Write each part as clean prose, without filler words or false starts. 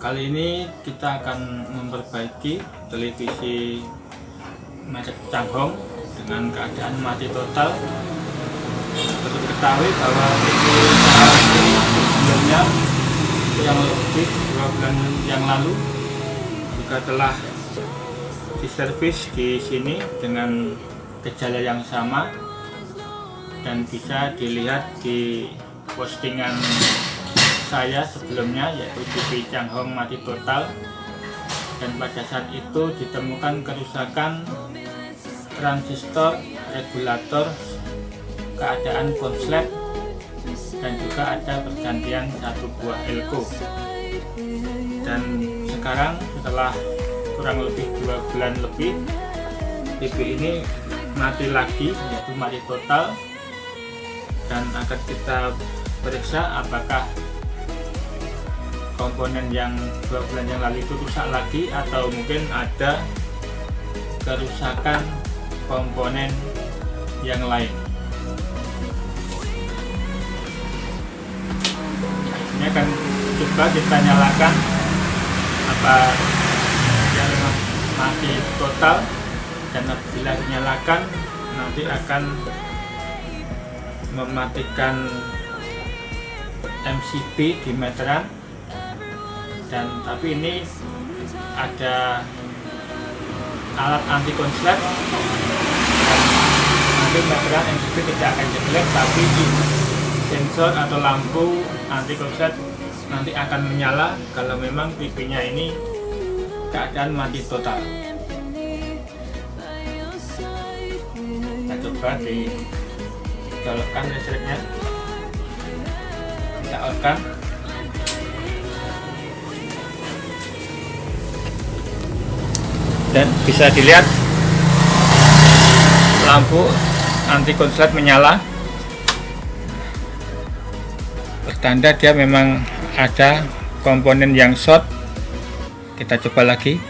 Kali ini kita akan memperbaiki televisi merek Changhong dengan keadaan mati total. Perlu diketahui bahwa TV ini sebelumnya yang lebih 2 bulan yang lalu juga telah diservis di sini dengan gejala yang sama, dan bisa dilihat di postingan saya sebelumnya, yaitu TV Changhong mati total. Dan pada saat itu ditemukan kerusakan transistor regulator, keadaan konslet, dan juga ada pergantian satu buah elko. Dan sekarang setelah kurang lebih 2 bulan lebih, TV ini mati lagi, yaitu mati total. Dan akan kita periksa apakah komponen yang 2 bulan yang lalu itu rusak lagi, atau mungkin ada kerusakan komponen yang lain. Ini akan coba kita nyalakan apa yang mati total, dan apabila dinyalakan nanti akan mematikan MCB di meteran. Dan tapi ini ada alat anti konslet, dan nanti meteran MCB tidak akan jelek, tapi sensor atau lampu anti konslet nanti akan menyala kalau memang TV-nya ini keadaan mati total. Kita coba dicolokkan listriknya, kita on-kan. Dan bisa dilihat lampu anti konslet menyala, pertanda dia memang ada komponen yang short. Kita coba lagi.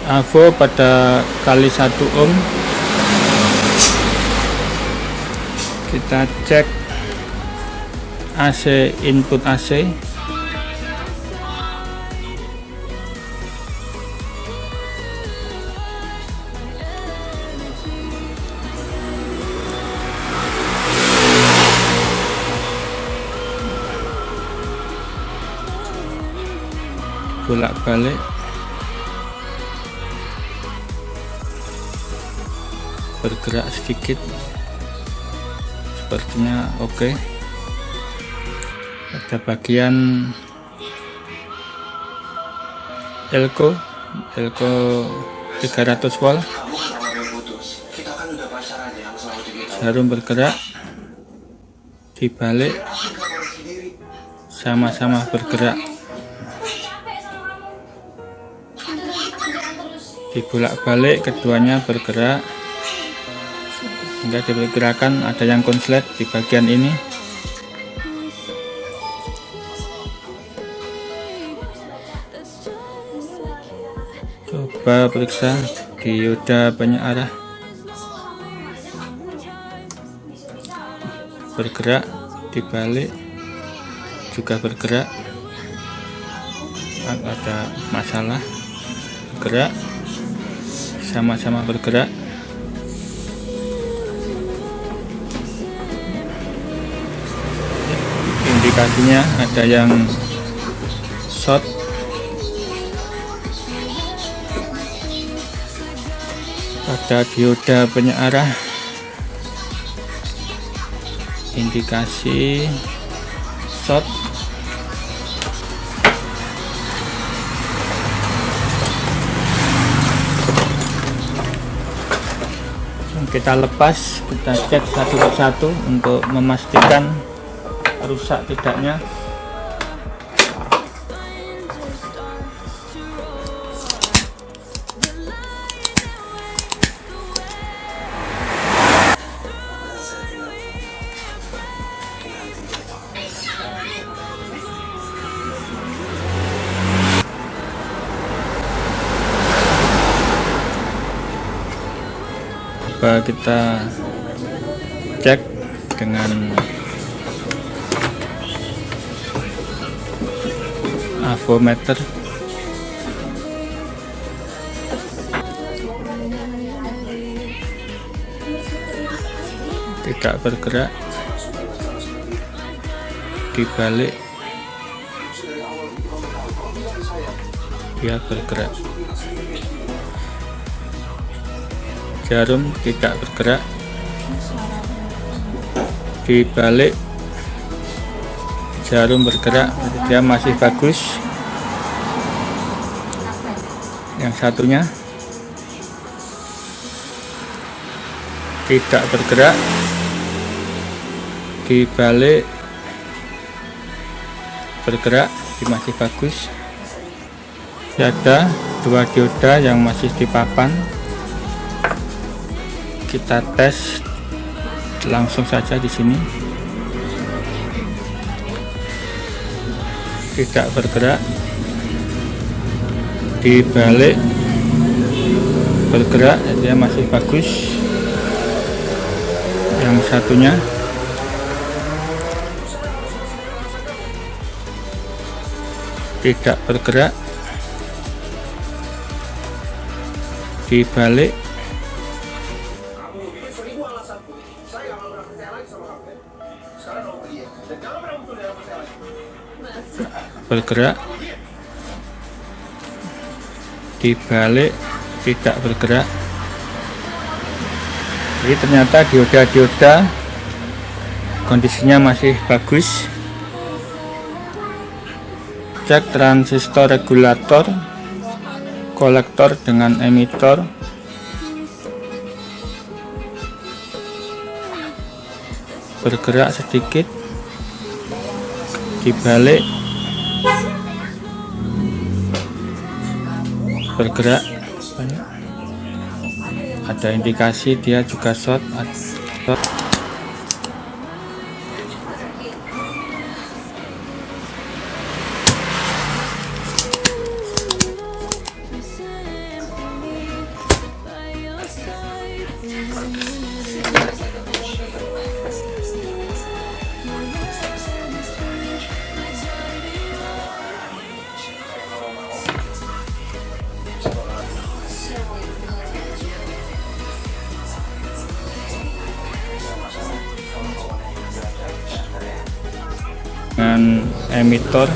AVO pada kali 1 ohm. Kita cek AC, input AC. Bolak-balik. Bergerak sedikit. Sepertinya oke. Ada bagian elko 300 volt. Jarum bergerak, dibalik, sama-sama bergerak. Dibolak-balik, keduanya bergerak hingga diperkirakan ada yang konslet di bagian ini. Coba periksa dioda penyearah, bergerak, dibalik juga bergerak. Ada masalah, bergerak, sama-sama bergerak. Indikasinya ada yang short, pada dioda penyearah. Indikasi short. Kita lepas, kita cek satu persatu untuk memastikan rusak tidaknya. Coba kita cek dengan avometer. Tidak bergerak. Dibalik, dia bergerak. Jarum tidak bergerak. Dibalik, jarum bergerak, dia masih bagus. Yang satunya tidak bergerak. Dibalik, bergerak, masih bagus. Ada 2 dioda yang masih di papan. Kita tes langsung saja di sini. Tidak bergerak. Dibalik, bergerak, dia masih bagus. Yang satunya tidak bergerak. Dibalik, bergerak. Dibalik, tidak bergerak. Jadi ternyata dioda-dioda kondisinya masih bagus. Cek transistor regulator, kolektor dengan emitor. Bergerak sedikit. Dibalik, bergerak. Ada indikasi dia juga short. Dengan emitor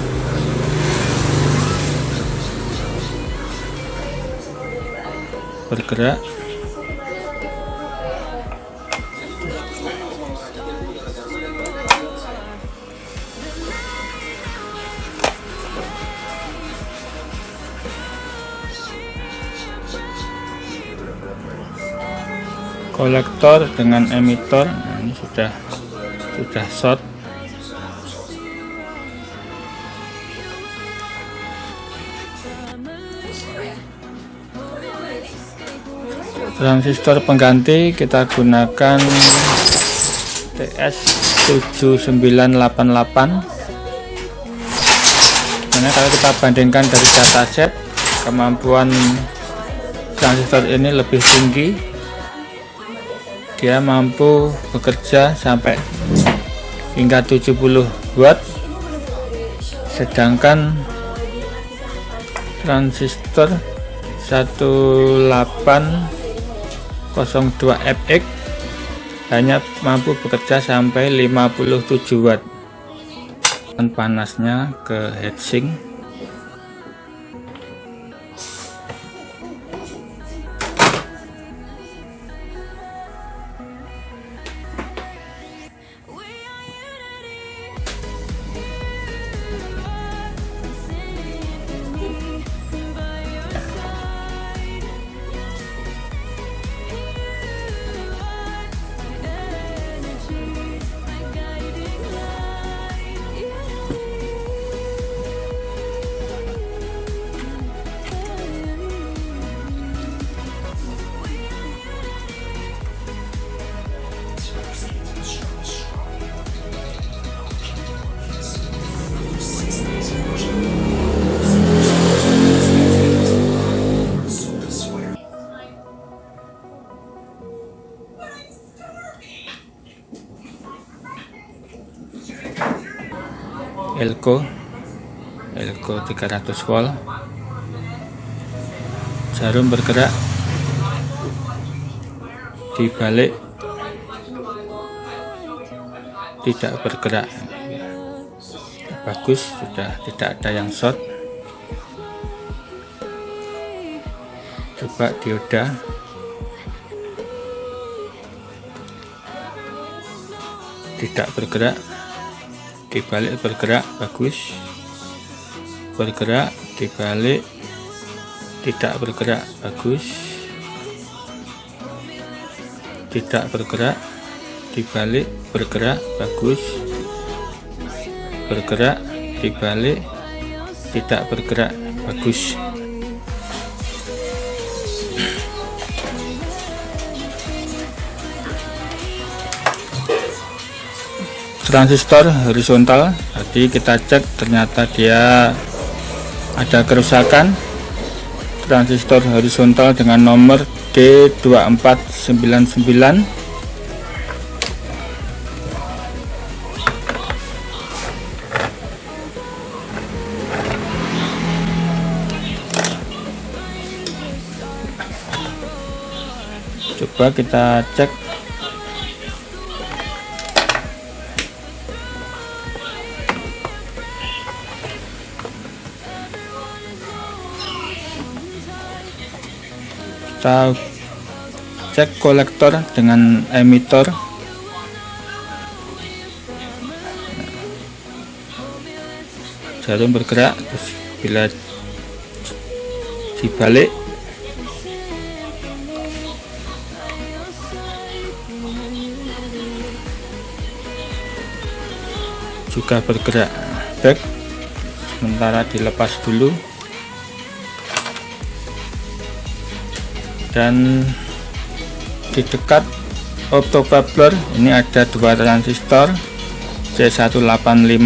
bergerak. Kolektor dengan emitor, nah, ini sudah short. Transistor pengganti kita gunakan TS7988. Karena kalau kita bandingkan dari dataset, kemampuan transistor ini lebih tinggi. Dia mampu bekerja sampai hingga 70 watt, sedangkan transistor 1802FX hanya mampu bekerja sampai 57 watt. Dan panasnya ke heatsink. Elko 300 volt. Jarum bergerak, dibalik tidak bergerak. Bagus, sudah tidak ada yang short. Coba dioda, tidak bergerak, dibalik bergerak. Bagus, bergerak, dibalik tidak bergerak. Bagus, tidak bergerak, dibalik bergerak. Bagus, bergerak, dibalik tidak bergerak. Bagus. Transistor horizontal tadi kita cek, ternyata dia ada kerusakan. Transistor horizontal dengan nomor D2499. Coba kita cek. Kita cek kolektor dengan emitor. Jarum bergerak, terus bila dibalik juga bergerak. Back, sementara dilepas dulu. Dan di dekat optocoupler ini ada dua transistor C185.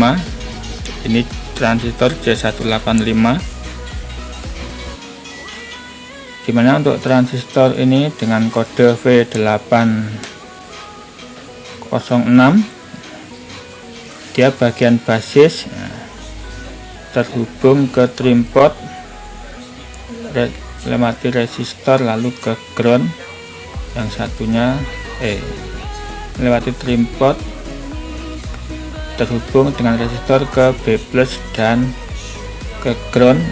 Ini transistor C185, dimana untuk transistor ini dengan kode V806 dia bagian basis terhubung ke trim pot, lewati resistor lalu ke ground. Yang satunya melewati trim pot, terhubung dengan resistor ke B+ dan ke ground.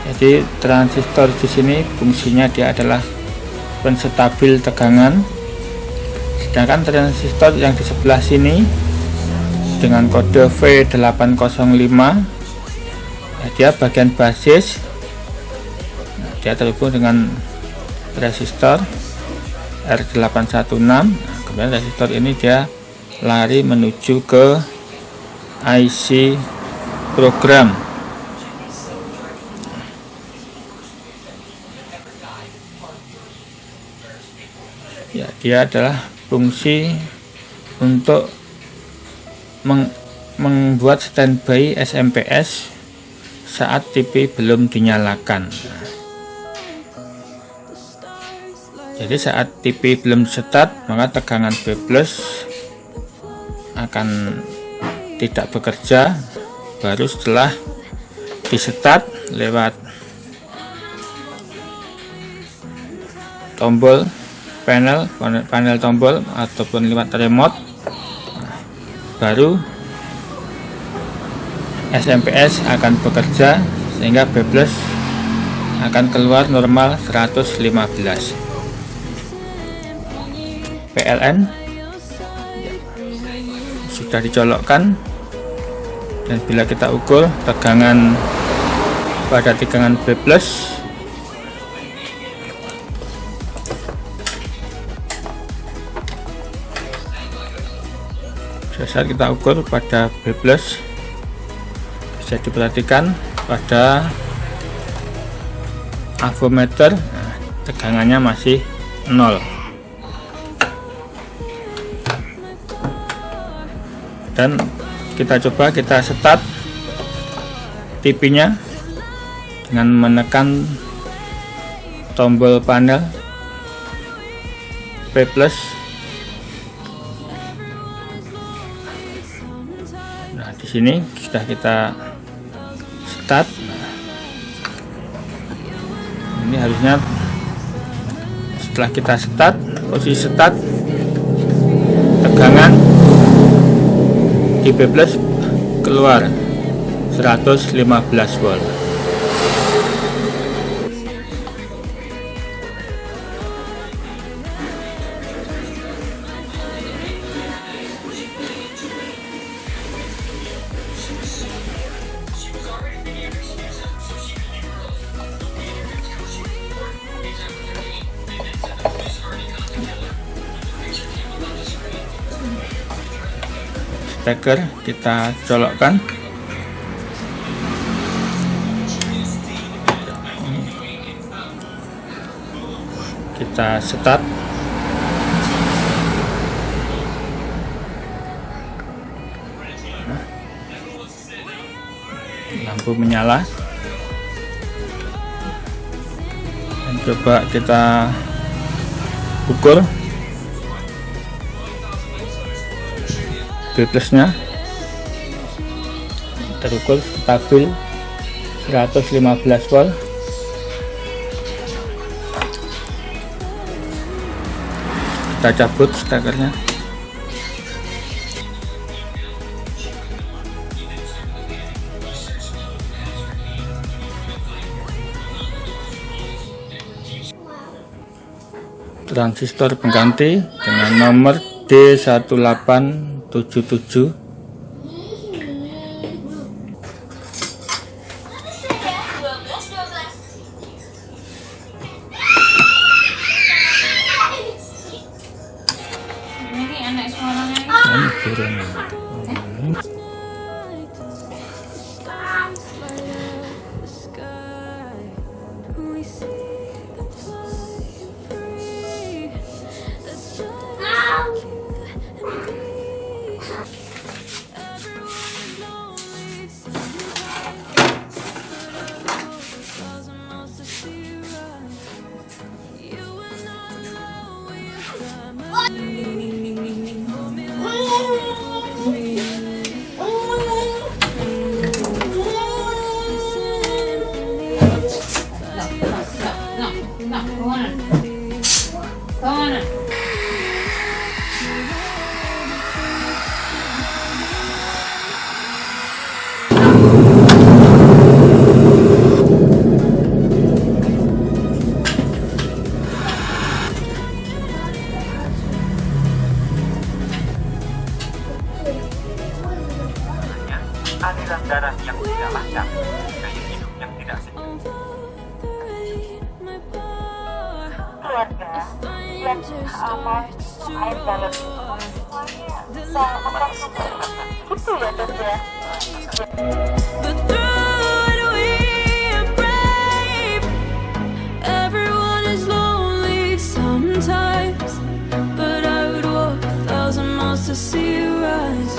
Jadi transistor di sini fungsinya dia adalah penstabil tegangan, sedangkan transistor yang di sebelah sini dengan kode V805 dia bagian basis. Dia terhubung dengan resistor R816. Kemudian resistor ini dia lari menuju ke IC program. Ya, dia adalah fungsi untuk membuat standby SMPS saat TV belum dinyalakan. Jadi saat TV belum start, maka tegangan B+ akan tidak bekerja. Baru setelah di start lewat tombol panel tombol ataupun lewat remote, baru SMPS akan bekerja sehingga B+ akan keluar normal 115. PLN sudah dicolokkan, dan bila kita ukur tegangan pada tegangan B+, saat kita ukur pada B+, bisa diperhatikan pada avometer tegangannya masih 0. Dan kita start TV-nya dengan menekan tombol panel P+. Nah, di sini sudah kita start. Ini harusnya setelah kita start, posisi start, tegangan DP plus keluar 115 volt. Steker kita colokkan. Kita start. Lampu menyala. Dan coba kita ukur B plusnya, terukur stabil 115 volt. Kita cabut stekernya. Transistor pengganti dengan nomor D1877. Ini anak sekolahnya. Aliran darah yang tidak lancar, gaya hidup yang tidak sehat. Keluarga yang aman, air galon semuanya bisa memperhatikan gitu ya dok ya. But through it we are brave. Everyone is lonely sometimes, but I would walk 1,000 miles to see you rise.